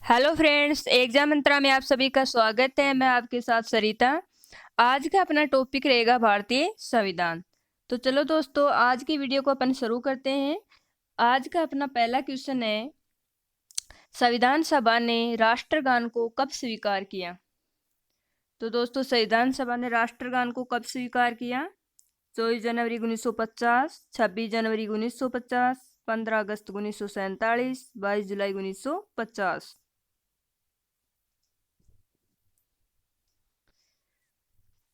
Hello friends, exam मंत्रा में आप सभी का स्वागत है। मैं आपके साथ सरिता। आज का अपना टॉपिक रहेगा भारतीय संविधान। तो चलो दोस्तों, आज की वीडियो को अपन शुरू करते हैं। आज का अपना पहला क्वेश्चन है, संविधान सभा ने राष्ट्रगान को कब स्वीकार किया? तो दोस्तों, संविधान सभा ने राष्ट्रगान को कब स्वीकार किया? 24 जनवरी 1950, 26 जनवरी 1950, 15 अगस्त 1947, 22 जुलाई 1950।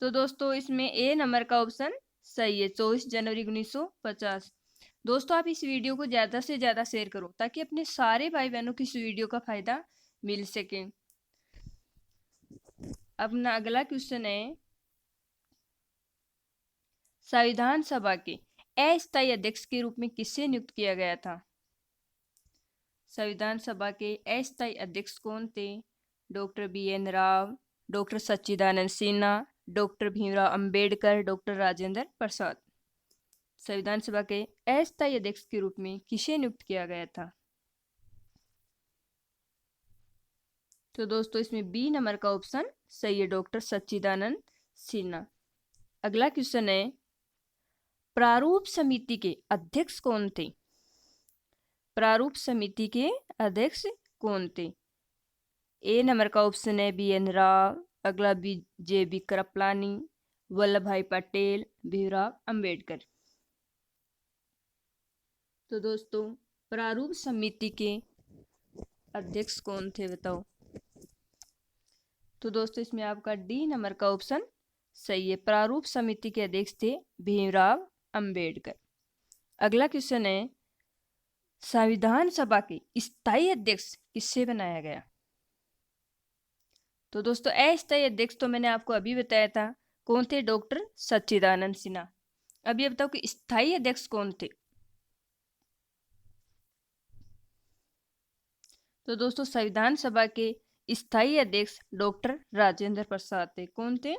तो दोस्तों, इसमें ए नंबर का ऑप्शन सही है, 24 जनवरी 1950। दोस्तों, आप इस वीडियो को ज़्यादा से ज़्यादा शेयर करो ताकि अपने सारे भाई बहनों को इस वीडियो का फायदा मिल सके। अपना अगला क्वेश्चन है, संविधान सभा के अस्थायी अध्यक्ष के रूप में किसे नियुक्त किया गया था? संविधान सभा के अस्थायी अध्यक्ष कौन थे? डॉक्टर BN राव, डॉक्टर सच्चिदानंद सिन्हा, डॉक्टर भीमराव अंबेडकर, डॉक्टर राजेंद्र प्रसाद। संविधान सभा के अस्थायी अध्यक्ष के रूप में किसे नियुक्त किया गया था? तो दोस्तों, इसमें बी नंबर का ऑप्शन सही है, डॉक्टर सच्चिदानंद सिन्हा। अगला क्वेश्चन है, प्रारूप समिति के अध्यक्ष कौन थे? प्रारूप समिति के अध्यक्ष कौन थे? ए नंबर का ऑप्शन है BN राव, अगला JB कृपलानी, वल्लभ भाई पटेल, भीमराव अंबेडकर। तो दोस्तों, प्रारूप समिति के अध्यक्ष कौन थे बताओ? तो दोस्तों, इसमें आपका डी नंबर का ऑप्शन सही है, प्रारूप समिति के अध्यक्ष थे भीमराव अंबेडकर। अगला क्वेश्चन है, संविधान सभा के स्थायी अध्यक्ष किससे बनाया गया? तो दोस्तों, अस्थायी अध्यक्ष तो मैंने आपको अभी बताया था, कौन थे? डॉक्टर सच्चिदानंद सिन्हा। अब ये बताओ कि स्थायी अध्यक्ष कौन थे? तो दोस्तों, संविधान सभा के स्थायी अध्यक्ष डॉक्टर राजेंद्र प्रसाद थे। कौन थे?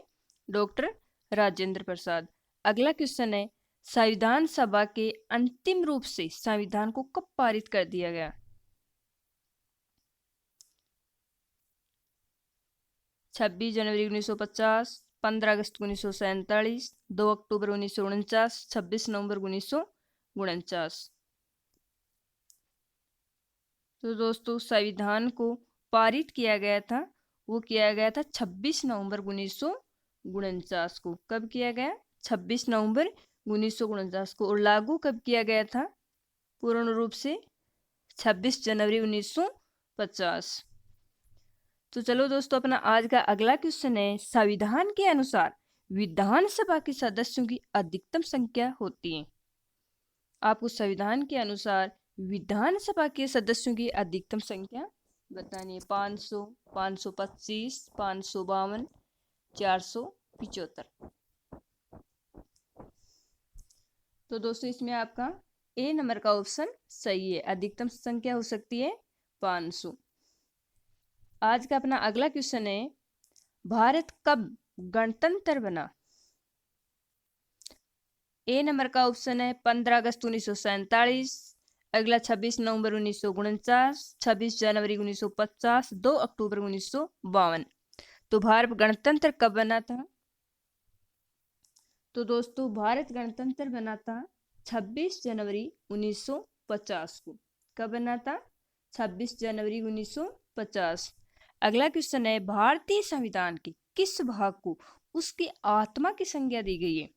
डॉक्टर राजेंद्र प्रसाद। अगला क्वेश्चन है, संविधान सभा के अंतिम रूप से संविधान को कब पारित कर दिया गया? 26 जनवरी 1950, 15 अगस्त 1947, 2 अक्टूबर 1949, 26 नवंबर 1949। तो दोस्तों, संविधान को पारित किया गया था, वो किया गया था 26 नवंबर 1949 को। कब किया गया? 26 नवंबर 1949 को। और लागू कब किया गया था पूर्ण रूप से? 26 जनवरी 1950। तो चलो दोस्तों, अपना आज का अगला क्वेश्चन है, संविधान के अनुसार विधानसभा के सदस्यों की अधिकतम संख्या होती है। आपको संविधान के अनुसार विधानसभा के सदस्यों की अधिकतम संख्या बतानी है। 500, 525, 552, 475। तो दोस्तों, इसमें आपका ए नंबर का ऑप्शन सही है, अधिकतम संख्या हो सकती है 500। आज का अपना अगला क्वेश्चन है, भारत कब गणतंत्र बना? ए नंबर का ऑप्शन है 15 अगस्त 1947, अगला 26 नवंबर 1949, 26 जनवरी 1950, 2 अक्टूबर 1952। तो भारत गणतंत्र कब बना था? तो दोस्तों, भारत गणतंत्र बना था 26 जनवरी 1950 को। कब बना था? 26 जनवरी 1950। अगला क्वेश्चन है, भारतीय संविधान के किस भाग को उसकी आत्मा की संज्ञा दी गई है?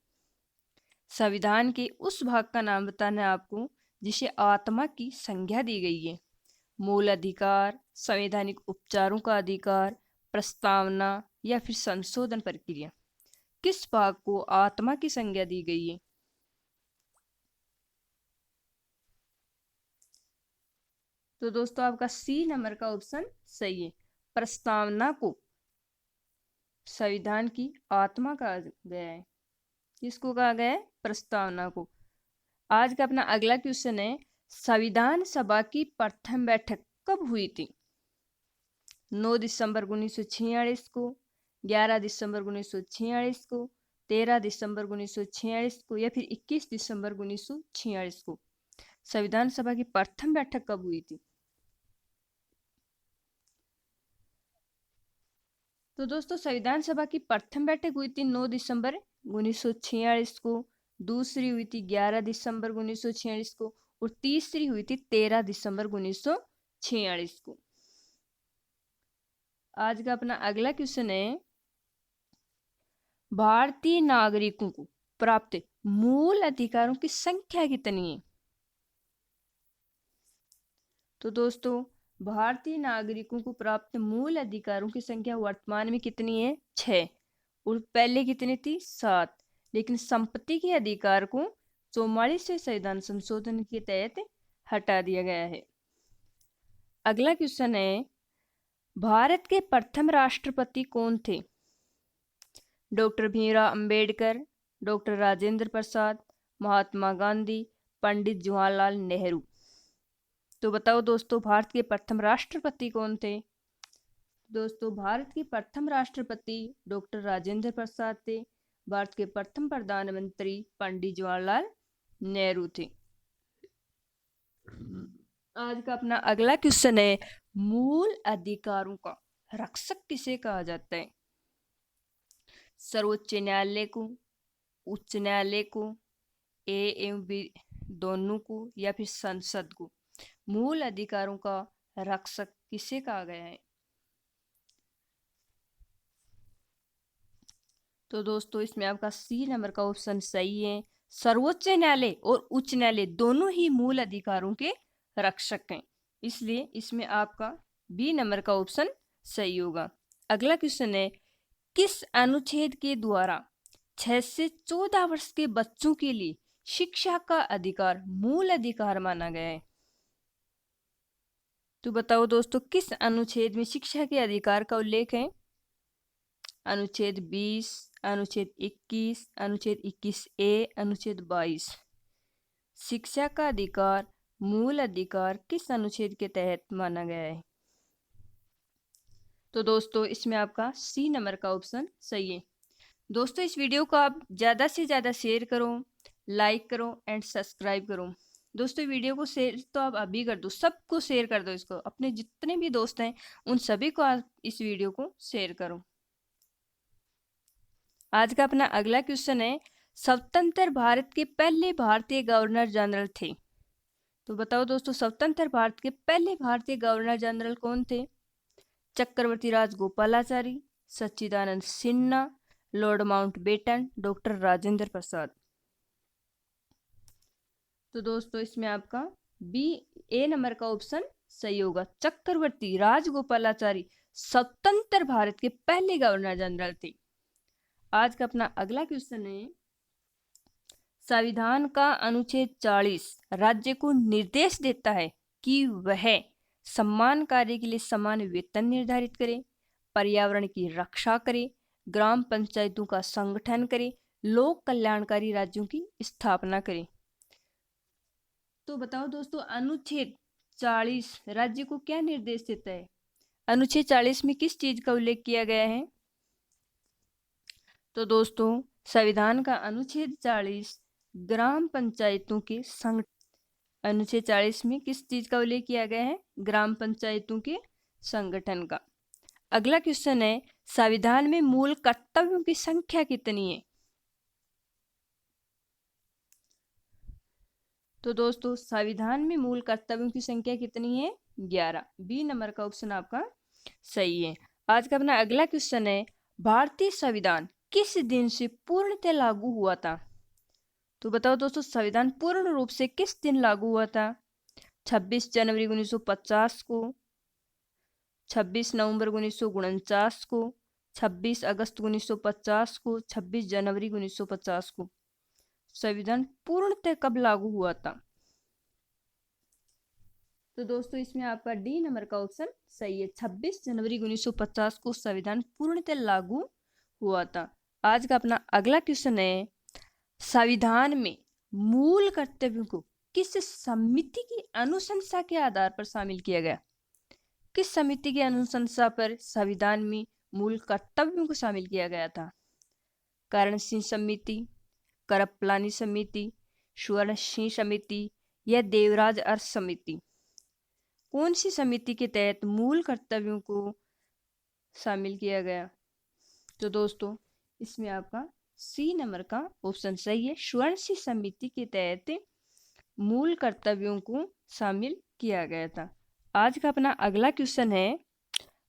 संविधान के उस भाग का नाम बताना है आपको जिसे आत्मा की संज्ञा दी गई है। मूल अधिकार, संवैधानिक उपचारों का अधिकार, प्रस्तावना या फिर संशोधन प्रक्रिया। किस भाग को आत्मा की संज्ञा दी गई है? तो दोस्तों, आपका सी नंबर का ऑप्शन सही है, प्रस्तावना को संविधान की आत्मा कहा गया है। किसको कहा गया है? प्रस्तावना को। आज का अपना अगला क्वेश्चन है, संविधान सभा की प्रथम बैठक कब हुई थी? 9 दिसंबर 1946 को, 11 दिसंबर 1946 को, 13 दिसंबर 1946 को या फिर 21 दिसंबर 1946 को। संविधान सभा की प्रथम बैठक कब हुई थी? तो दोस्तों संविधान सभा की प्रथम बैठक हुई थी 9 दिसंबर 1946 को, दूसरी हुई थी 11 दिसंबर 1946 को और तीसरी हुई थी 13 दिसंबर 1946 को। आज का अपना अगला क्वेश्चन है, भारतीय नागरिकों को प्राप्त मूल अधिकारों की संख्या कितनी है? तो दोस्तों भारतीय नागरिकों को प्राप्त मूल अधिकारों की संख्या वर्तमान में कितनी है? 6। और पहले कितनी थी? 7। लेकिन संपत्ति के अधिकार को 44वें संविधान संशोधन के तहत हटा दिया गया है। अगला क्वेश्चन है, भारत के प्रथम राष्ट्रपति कौन थे? डॉक्टर भीमराव अंबेडकर, डॉक्टर राजेंद्र प्रसाद, महात्मा गांधी, पंडित जवाहरलाल नेहरू। तो बताओ दोस्तों भारत के प्रथम राष्ट्रपति कौन थे? दोस्तों भारत के प्रथम राष्ट्रपति डॉक्टर राजेंद्र प्रसाद थे। भारत के प्रथम प्रधानमंत्री पंडित जवाहरलाल नेहरू थे। आज का अपना अगला क्वेश्चन है, मूल अधिकारों का रक्षक किसे कहा जाता है? सर्वोच्च न्यायालय को, उच्च न्यायालय को, ए एवं बी दोनों को, या फिर संसद को? मूल अधिकारों का रक्षक किसे कहा गया है? तो दोस्तों इसमें आपका सी नंबर का ऑप्शन सही है। सर्वोच्च न्यायालय और उच्च न्यायालय दोनों ही मूल अधिकारों के रक्षक हैं, इसलिए इसमें आपका बी नंबर का ऑप्शन सही होगा। अगला क्वेश्चन है, किस अनुच्छेद के द्वारा 6 से 14 वर्ष के बच्चों के लिए शिक्षा का अधिकार मूल अधिकार माना गया है? तो बताओ दोस्तों किस अनुच्छेद में शिक्षा के अधिकार का उल्लेख है? अनुच्छेद 20, अनुच्छेद 21, अनुच्छेद 21A, अनुच्छेद 22। शिक्षा का अधिकार मूल अधिकार किस अनुच्छेद के तहत माना गया है? तो दोस्तों इसमें आपका सी नंबर का ऑप्शन सही है। दोस्तों इस वीडियो को आप ज़्यादा से ज़्यादा शेयर करो, लाइक करो एंड सब्सक्राइब करो। दोस्तों वीडियो को शेयर तो आप अभी कर दो, सबको शेयर कर दो, इसको अपने जितने भी दोस्त हैं उन सभी को आप इस वीडियो को शेयर करो। आज का अपना अगला क्वेश्चन है, स्वतंत्र भारत के पहले भारतीय गवर्नर जनरल थे? तो बताओ दोस्तों स्वतंत्र भारत के पहले भारतीय गवर्नर जनरल कौन थे? Chakravarti Rajagopalachari, Sachchidananda Sinha, Lord Mountbatten, doctor Rajendra Prasad. तो दोस्तों इसमें आपका बी ए नंबर का ऑप्शन सही होगा। चक्रवर्ती राजगोपालाचारी स्वतंत्र भारत के पहले गवर्नर जनरल थे। आज का अपना अगला क्वेश्चन है, संविधान का अनुच्छेद 40 राज्य को निर्देश देता है कि वह सम्मान कार्य के लिए समान वेतन निर्धारित करे, पर्यावरण की रक्षा करे, ग्राम पंचायतों का संगठन करे, लोक कल्याणकारी राज्यों की स्थापना करे। तो बताओ दोस्तों अनुच्छेद 40 राज्य को क्या निर्देश देता है? अनुच्छेद 40 में किस चीज का उल्लेख किया गया है? तो दोस्तों संविधान का अनुच्छेद 40 ग्राम पंचायतों के अनुच्छेद 40 में किस चीज का उल्लेख किया गया है? ग्राम पंचायतों के संगठन का। अगला क्वेश्चन है, संविधान में मूल कर्तव्यों की संख्या कितनी है? तो दोस्तों संविधान में मूल कर्तव्यों की संख्या कितनी है? 11। बी नंबर का ऑप्शन आपका सही है। आज का अपना अगला क्वेश्चन है, भारतीय संविधान किस दिन से पूर्णतः लागू हुआ था? तो बताओ दोस्तों संविधान पूर्ण रूप से किस दिन लागू हुआ था? 26 जनवरी 1950 को, 26 नवंबर 1949 को, 26 अगस्त 1950 को, 26 जनवरी 1950 को। संविधान पूर्णतः कब लागू हुआ था? तो दोस्तों इसमें आपका डी नंबर का ऑप्शन सही है। 26 जनवरी 1950 को संविधान पूर्णतः लागू हुआ था। आज का अपना अगला क्वेश्चन है, संविधान में मूल कर्तव्यों को किस समिति की अनुशंसा के आधार पर शामिल किया गया? किस समिति की अनुशंसा पर संविधान में मूल कर्तव्यों को शामिल किया गया था? करण सिंह समिति, करपलानी समिति, स्वर्ण सिंह समिति या देवराज अर्थ समिति? कौन सी समिति के तहत मूल कर्तव्यों को शामिल किया गया? तो दोस्तों इसमें आपका सी नंबर का ऑप्शन सही है। स्वर्ण सिंह समिति के तहत मूल कर्तव्यों को शामिल किया गया था। आज का अपना अगला क्वेश्चन है,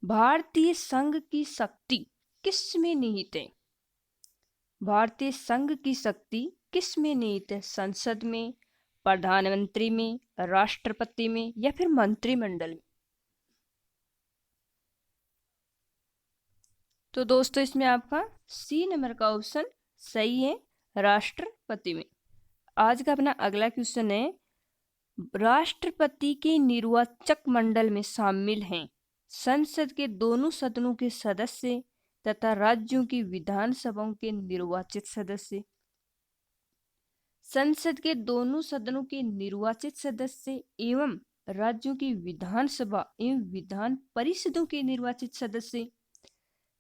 भारतीय संघ की शक्ति किस में निहित है? भारतीय संघ की शक्ति किस में निहित है? संसद में, प्रधानमंत्री में, राष्ट्रपति में या फिर मंत्रिमंडल में? तो दोस्तों इसमें आपका सी नंबर का ऑप्शन सही है, राष्ट्रपति में। आज का अपना अगला क्वेश्चन है, राष्ट्रपति के निर्वाचक मंडल में शामिल हैं संसद के दोनों सदनों के सदस्य तथा राज्यों की विधानसभाओं के निर्वाचित सदस्य। संसद के दोनों सदनों के निर्वाचित सदस्य एवं राज्यों की विधानसभा एवं विधान परिषदों के निर्वाचित सदस्य।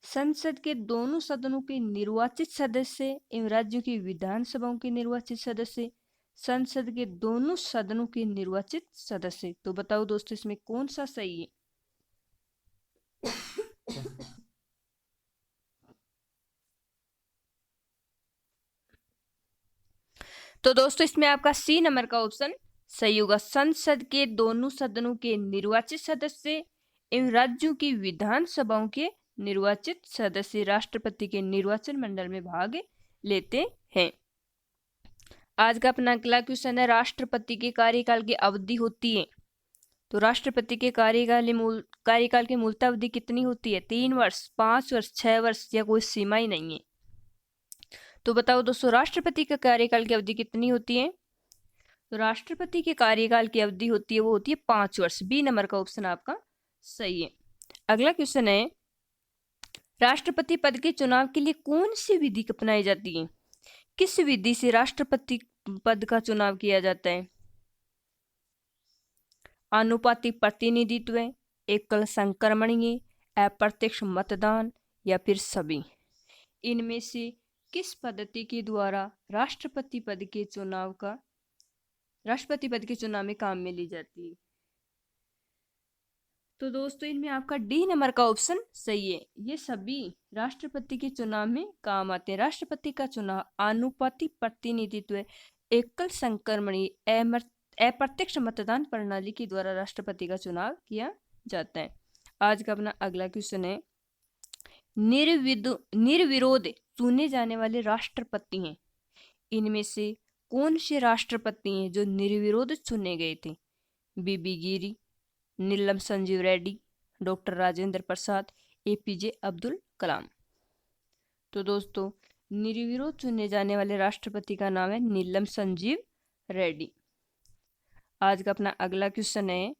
संसद के दोनों सदनों के निर्वाचित सदस्य एवं राज्यों की विधानसभाओं के निर्वाचित सदस्य। संसद के दोनों सदनों के निर्वाचित सदस्य। तो बताओ दोस्तों इसमें कौन सा सही है? तो दोस्तों इसमें आपका सी नंबर का ऑप्शन सही होगा। संसद के दोनों सदनों के निर्वाचित सदस्य एवं राज्यों की विधानसभाओं के निर्वाचित सदस्य राष्ट्रपति के निर्वाचन मंडल में भाग लेते हैं। आज का अपना अगला क्वेश्चन है, राष्ट्रपति के कार्यकाल की अवधि होती है। तो राष्ट्रपति के कार्यकाल की मूलतः अवधि कितनी होती है? 3 वर्ष, 5 वर्ष, 6 वर्ष या कोई सीमा ही नहीं है। तो बताओ दोस्तों राष्ट्रपति का कार्यकाल की अवधि कितनी होती है? तो राष्ट्रपति के कार्यकाल की अवधि होती है, वो होती है 5 वर्ष। बी नंबर का ऑप्शन आपका सही है। अगला क्वेश्चन है, राष्ट्रपति पद के चुनाव के लिए कौन सी विधि अपनाई जाती है? किस विधि से राष्ट्रपति पद का चुनाव किया जाता है? आनुपातिक प्रतिनिधित्व, एकल संक्रमणीय, अप्रत्यक्ष मतदान या फिर सभी। इनमें से किस पद्धति के द्वारा राष्ट्रपति पद के चुनाव में काम में ली जाती है? तो दोस्तों इनमें आपका डी नंबर का ऑप्शन सही है। ये सभी राष्ट्रपति के चुनाव में काम आते हैं। राष्ट्रपति का चुनाव आनुपातिक प्रतिनिधित्व, एकल संक्रमणीय, अप्रत्यक्ष मतदान प्रणाली के द्वारा राष्ट्रपति का चुनाव किया जाता है। आज का अपना अगला क्वेश्चन है, निर्विरोध चुने जाने वाले राष्ट्रपति हैं। इनमें से कौन से राष्ट्रपति हैं जो निर्विरोध चुने गए थे? बीबी गिरी, नीलम संजीव रेड्डी, डॉक्टर राजेंद्र प्रसाद, एपीजे अब्दुल कलाम। तो दोस्तों निर्विरोध चुने जाने वाले राष्ट्रपति का नाम है नीलम संजीव रेड्डी। आज का अपना अगला क्वेश्चन है,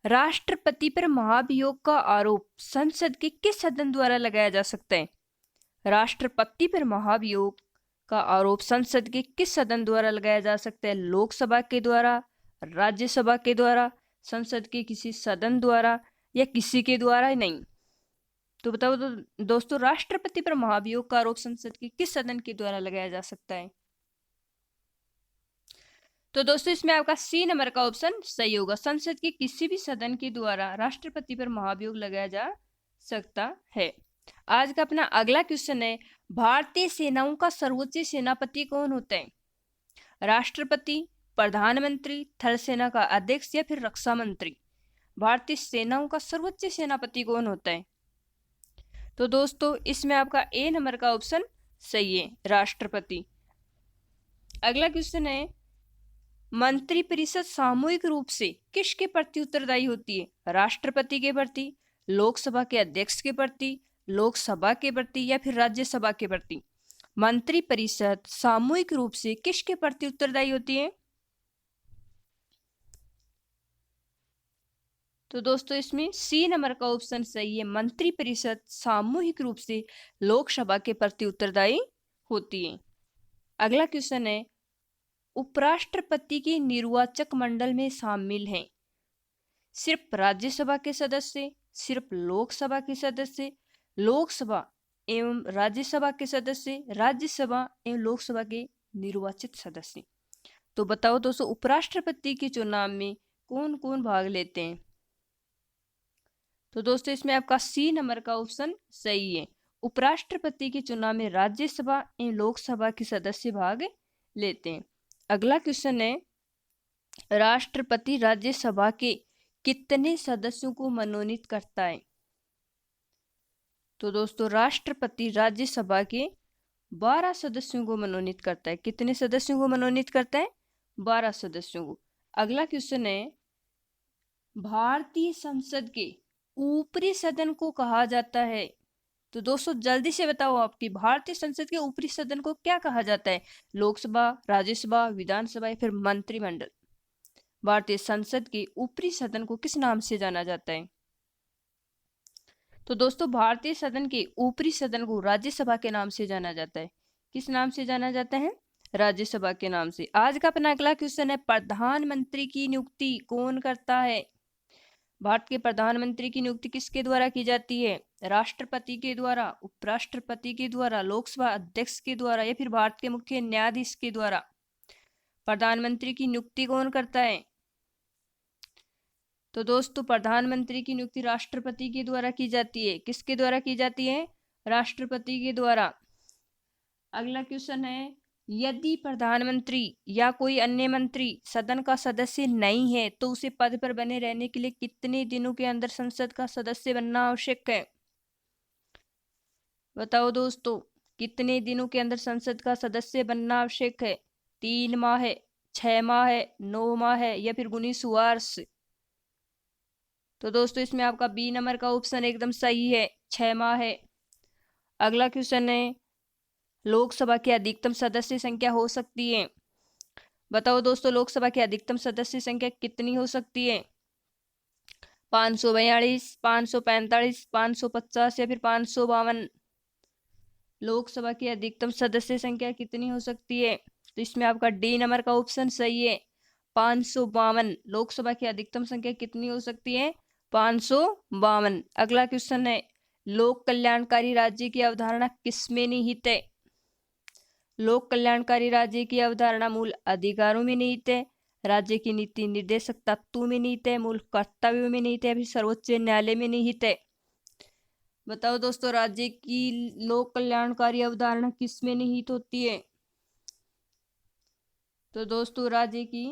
राष्ट्रपति पर महाभियोग का आरोप संसद के किस सदन द्वारा लगाया जा सकता है? राष्ट्रपति पर महाभियोग का आरोप संसद के किस सदन द्वारा लगाया जा सकता है? लोकसभा के द्वारा, राज्यसभा के द्वारा, संसद के किसी सदन द्वारा या किसी के द्वारा ही नहीं? तो बताओ दोस्तों राष्ट्रपति पर महाभियोग का आरोप संसद के किस सदन के द्वारा लगाया जा सकता है? तो दोस्तों इसमें आपका सी नंबर का ऑप्शन सही होगा। संसद के किसी भी सदन के द्वारा राष्ट्रपति पर महाभियोग लगाया जा सकता है। आज का अपना अगला क्वेश्चन है, भारतीय सेनाओं का सर्वोच्च सेनापति कौन होता है? राष्ट्रपति, प्रधानमंत्री, थल सेना का अध्यक्ष या फिर रक्षा मंत्री। भारतीय सेनाओं का सर्वोच्च सेनापति कौन होता है? तो दोस्तों इसमें आपका ए नंबर का ऑप्शन सही है, राष्ट्रपति। अगला क्वेश्चन है, मंत्रिपरिषद सामूहिक रूप से किसके प्रति उत्तरदायी होती है? राष्ट्रपति के प्रति, लोकसभा के अध्यक्ष के प्रति, लोकसभा के प्रति या फिर राज्यसभा के प्रति? मंत्रिपरिषद सामूहिक रूप से किसके प्रति उत्तरदायी होती है? तो दोस्तों इसमें सी नंबर का ऑप्शन सही है, मंत्रिपरिषद सामूहिक रूप से लोकसभा के प्रति उत्तरदायी होती है। अगला क्वेश्चन है, उपराष्ट्रपति के निर्वाचक मंडल में शामिल हैं सिर्फ राज्यसभा के सदस्य, सिर्फ लोकसभा के सदस्य, लोकसभा एवं राज्यसभा के सदस्य, राज्यसभा एवं लोकसभा के निर्वाचित सदस्य। तो बताओ दोस्तों उपराष्ट्रपति के चुनाव में कौन कौन भाग लेते हैं? तो दोस्तों इसमें आपका सी नंबर का ऑप्शन सही है, उपराष्ट्रपति के चुनाव में राज्यसभा एवं लोकसभा के सदस्य भाग लेते हैं। अगला क्वेश्चन है, राष्ट्रपति राज्यसभा के कितने सदस्यों को मनोनीत करता है? तो दोस्तों राष्ट्रपति राज्यसभा के 12 सदस्यों को मनोनीत करता है। कितने सदस्यों को मनोनीत करता है? 12 सदस्यों को। अगला क्वेश्चन है, भारतीय संसद के ऊपरी सदन को कहा जाता है? तो दोस्तों जल्दी से बताओ, आपकी भारतीय संसद के ऊपरी सदन को क्या कहा जाता है? लोकसभा, राज्यसभा, विधानसभा या फिर मंत्रिमंडल? भारतीय संसद के ऊपरी सदन को किस नाम से जाना जाता है? तो दोस्तों भारतीय सदन के ऊपरी सदन को राज्यसभा के नाम से जाना जाता है। किस नाम से जाना जाता है? राज्यसभा के नाम से। आज का अपना अगला क्वेश्चन है, प्रधानमंत्री की नियुक्ति कौन करता है? भारत के प्रधानमंत्री की नियुक्ति किसके द्वारा की जाती है? राष्ट्रपति के द्वारा, उपराष्ट्रपति के द्वारा, लोकसभा अध्यक्ष के द्वारा या फिर भारत के मुख्य न्यायाधीश के द्वारा? प्रधानमंत्री की नियुक्ति कौन करता है? तो दोस्तों प्रधानमंत्री की नियुक्ति राष्ट्रपति के द्वारा की जाती है। किसके द्वारा की जाती है? राष्ट्रपति के द्वारा। अगला क्वेश्चन है, यदि प्रधानमंत्री या कोई अन्य मंत्री सदन का सदस्य नहीं है तो उसे पद पर बने रहने के लिए कितने दिनों के अंदर संसद का सदस्य बनना आवश्यक है? बताओ दोस्तों, कितने दिनों के अंदर संसद का सदस्य बनना आवश्यक है? 3 माह है, 6 माह है, 9 माह है या फिर 19 वर्ष? तो दोस्तों इसमें आपका बी नंबर का ऑप्शन एकदम सही है, 6 माह है। अगला क्वेश्चन है, लोकसभा की अधिकतम सदस्य संख्या हो सकती है? बताओ दोस्तों, लोकसभा की अधिकतम सदस्य संख्या कितनी हो सकती है? 542, 545, 550 या फिर 552? लोकसभा की अधिकतम सदस्य संख्या कितनी हो सकती है? तो इसमें आपका डी नंबर का ऑप्शन सही है, 552। लोकसभा की अधिकतम संख्या कितनी हो सकती है? 552। अगला क्वेश्चन है, लोक कल्याणकारी राज्य की अवधारणा किसमें निहित है? लोक कल्याणकारी राज्य की अवधारणा मूल अधिकारों में निहित है, राज्य की नीति निर्देशक तत्वों में निहित है, मूल कर्तव्यों में निहित है, अभी सर्वोच्च न्यायालय में निहित है? बताओ दोस्तों, राज्य की लोक कल्याणकारी अवधारणा किसमें निहित होती है? तो दोस्तों राज्य की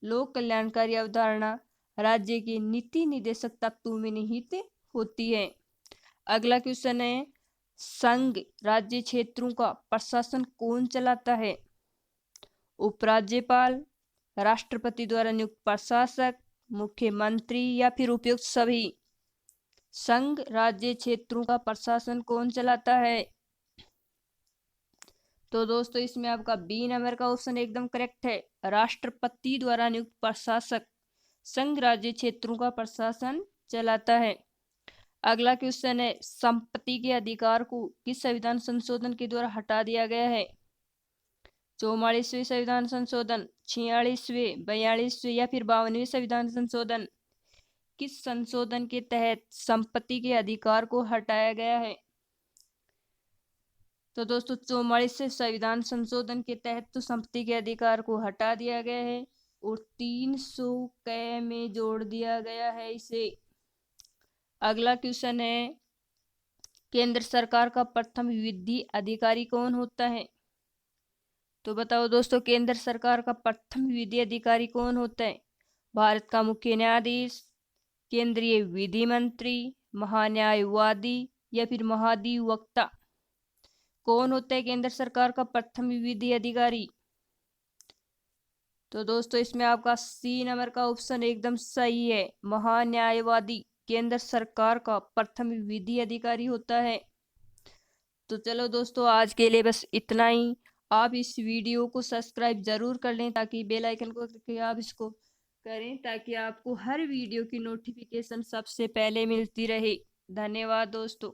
लोक कल्याणकारी अवधारणा राज्य की नीति निर्देशक तत्वों में निहित होती है। अगला क्वेश्चन है, संघ राज्य क्षेत्रों का प्रशासन कौन चलाता है? उपराज्यपाल, राष्ट्रपति द्वारा नियुक्त प्रशासक, मुख्यमंत्री या फिर उपयुक्त सभी? संघ राज्य क्षेत्रों का प्रशासन कौन चलाता है? तो दोस्तों इसमें आपका बी नंबर का ऑप्शन एकदम करेक्ट है, राष्ट्रपति द्वारा नियुक्त प्रशासक संघ राज्य क्षेत्रों का प्रशासन चलाता है। अगला क्वेश्चन है, संपत्ति के अधिकार को किस संविधान संशोधन के द्वारा हटा दिया गया है? 44वें संविधान संशोधन, 46वें, 42वें या फिर 52वें संविधान संशोधन? किस संशोधन के तहत संपत्ति के अधिकार को हटाया गया है? तो दोस्तों 44वें संविधान संशोधन के तहत तो संपत्ति के अधिकार को हटा दिया गया है और 300 क में जोड़ दिया गया है इसे। अगला क्वेश्चन है, केंद्र सरकार का प्रथम विधि अधिकारी कौन होता है? तो बताओ दोस्तों, केंद्र सरकार का प्रथम विधि अधिकारी कौन होता है? भारत का मुख्य न्यायाधीश, केंद्रीय विधि मंत्री, महान्यायवादी या फिर महाधिवक्ता? कौन होता है केंद्र सरकार का प्रथम विधि अधिकारी? तो दोस्तों इसमें आपका सी नंबर का ऑप्शन एकदम सही है, महान्यायवादी केंद्र सरकार का प्रथम विधि अधिकारी होता है। तो चलो दोस्तों आज के लिए बस इतना ही। आप इस वीडियो को सब्सक्राइब जरूर कर लें ताकि बेल आइकन को करके आप इसको करें ताकि आपको हर वीडियो की नोटिफिकेशन सबसे पहले मिलती रहे। धन्यवाद दोस्तों।